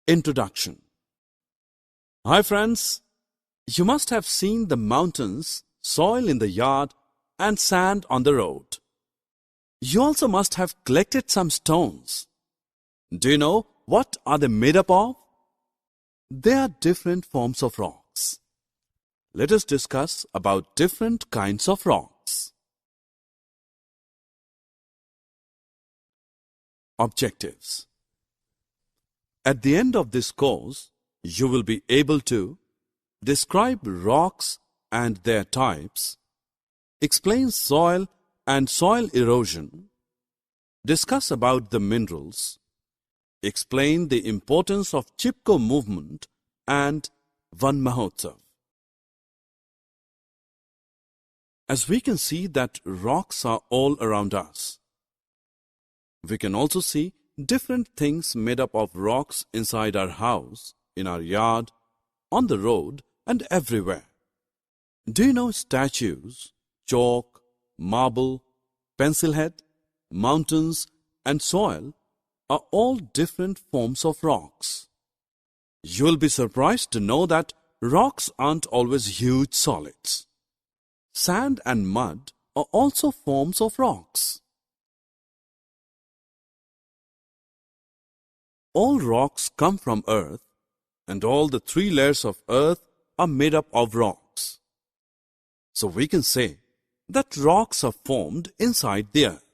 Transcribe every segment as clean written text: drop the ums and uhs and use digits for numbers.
Introduction. Hi friends, you must have seen the mountains, soil in the yard and sand on the road. You also must have collected some stones. Do you know what are they made up of? They are different forms of rocks. Let us discuss about different kinds of rocks. Objectives. At the end of this course, you will be able to describe rocks and their types, explain soil and soil erosion, discuss about the minerals, explain the importance of Chipko movement and Van Mahotsav. As we can see that rocks are all around us, we can also see different things made up of rocks inside our house, in our yard, on the road and everywhere. Do you know statues, chalk, marble, pencil head, mountains and soil are all different forms of rocks? You will be surprised to know that rocks aren't always huge solids. Sand and mud are also forms of rocks. All rocks come from earth, and all the three layers of earth are made up of rocks. So we can say that rocks are formed inside the earth.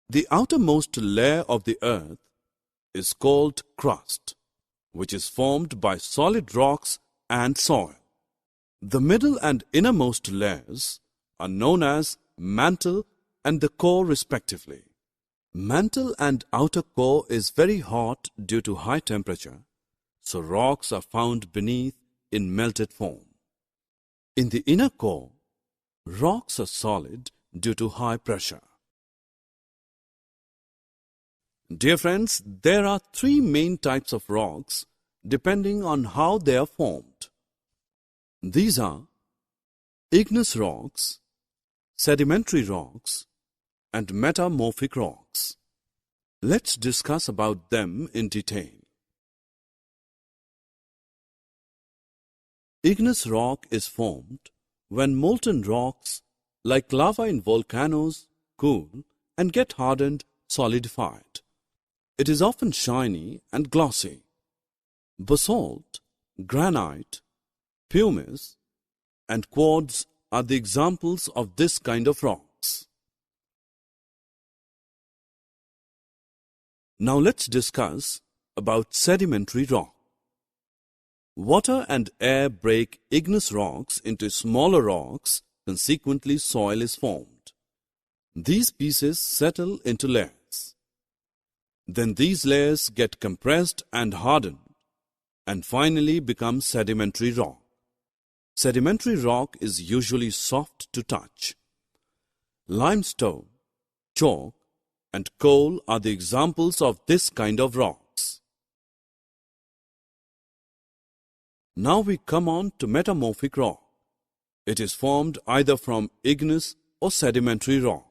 The outermost layer of the earth is called crust, which is formed by solid rocks and soil. The middle and innermost layers are known as mantle and the core respectively. Mantle and outer core is very hot due to high temperature, so rocks are found beneath in melted form. In the inner core, rocks are solid due to high pressure. Dear friends, there are three main types of rocks depending on how they are formed. These are igneous rocks, sedimentary rocks, and metamorphic rocks. Let's discuss about them in detail. Igneous rock is formed when molten rocks like lava in volcanoes cool and get hardened, solidified. It is often shiny and glossy. Basalt, granite, pumice, and quartz are the examples of this kind of rocks. Now let's discuss about sedimentary rock. Water and air break igneous rocks into smaller rocks, consequently soil is formed. These pieces settle into layers. Then these layers get compressed and hardened, and finally become sedimentary rock. Sedimentary rock is usually soft to touch. Limestone, chalk, and coal are the examples of this kind of rocks. Now we come on to metamorphic rock. It is formed either from igneous or sedimentary rock.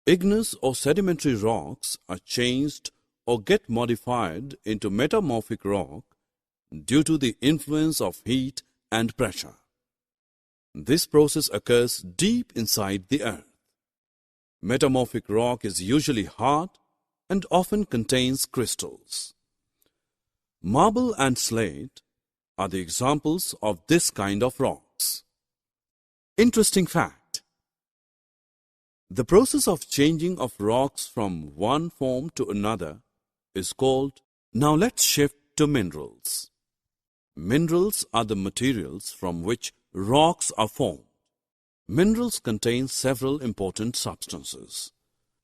Igneous or sedimentary rocks are changed or get modified into metamorphic rock due to the influence of heat and pressure. This process occurs deep inside the earth. Metamorphic rock is usually hard and often contains crystals. Marble and slate are the examples of this kind of rocks. Interesting fact: the process of changing of rocks from one form to another is called. Now let's shift to minerals. Minerals are the materials from which rocks are formed. Minerals contain several important substances.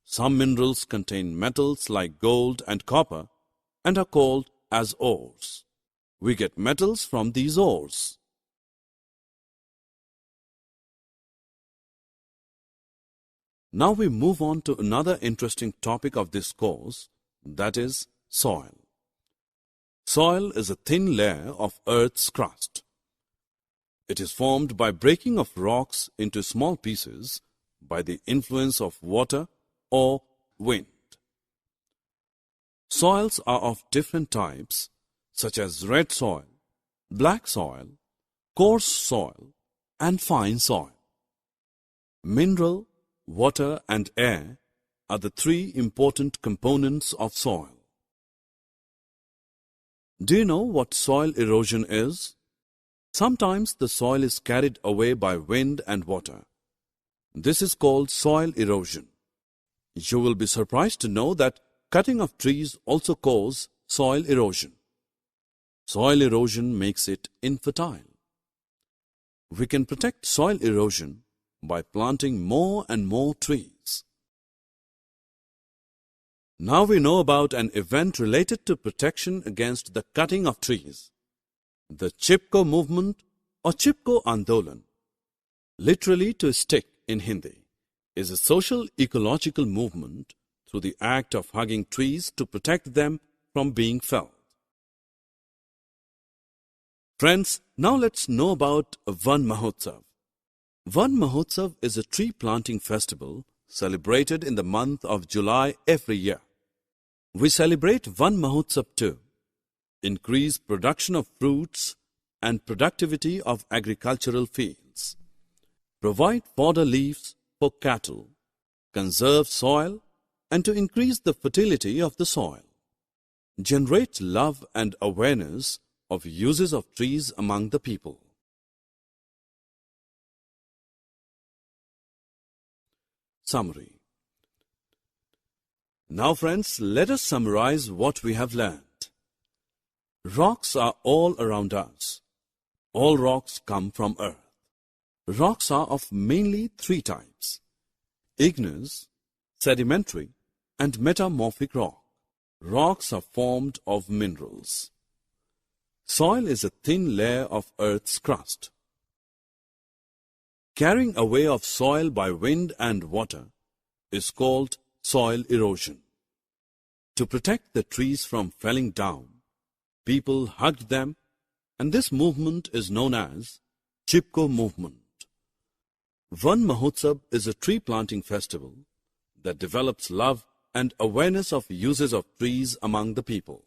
Some minerals contain metals like gold and copper and are called as ores. We get metals from these ores. Now we move on to another interesting topic of this course, that is soil. Soil is a thin layer of Earth's crust. It is formed by breaking of rocks into small pieces by the influence of water or wind. Soils are of different types such as red soil, black soil, coarse soil, and fine soil. Mineral, water, and air are the three important components of soil. Do you know what soil erosion is? Sometimes the soil is carried away by wind and water. This is called soil erosion. You will be surprised to know that cutting of trees also causes soil erosion. Soil erosion makes it infertile. We can protect soil erosion by planting more and more trees. Now we know about an event related to protection against the cutting of trees. The Chipko movement or Chipko Andolan, literally to stick in Hindi, is a social ecological movement through the act of hugging trees to protect them from being felled. Friends, now let's know about Van Mahotsav. Van Mahotsav is a tree planting festival celebrated in the month of July every year. We celebrate Van Mahotsav to increase production of fruits and productivity of agricultural fields, provide fodder leaves for cattle, conserve soil, and to increase the fertility of the soil, generate love and awareness of uses of trees among the people. Summary. Now friends, let us summarize what we have learned. Rocks are all around us. All rocks come from earth. Rocks are of mainly three types: igneous, sedimentary, and metamorphic rock. Rocks are formed of minerals. Soil is a thin layer of earth's crust. Carrying away of soil by wind and water is called soil erosion. To protect the trees from felling down, people hugged them, and this movement is known as Chipko movement. Van Mahotsav is a tree planting festival that develops love and awareness of uses of trees among the people.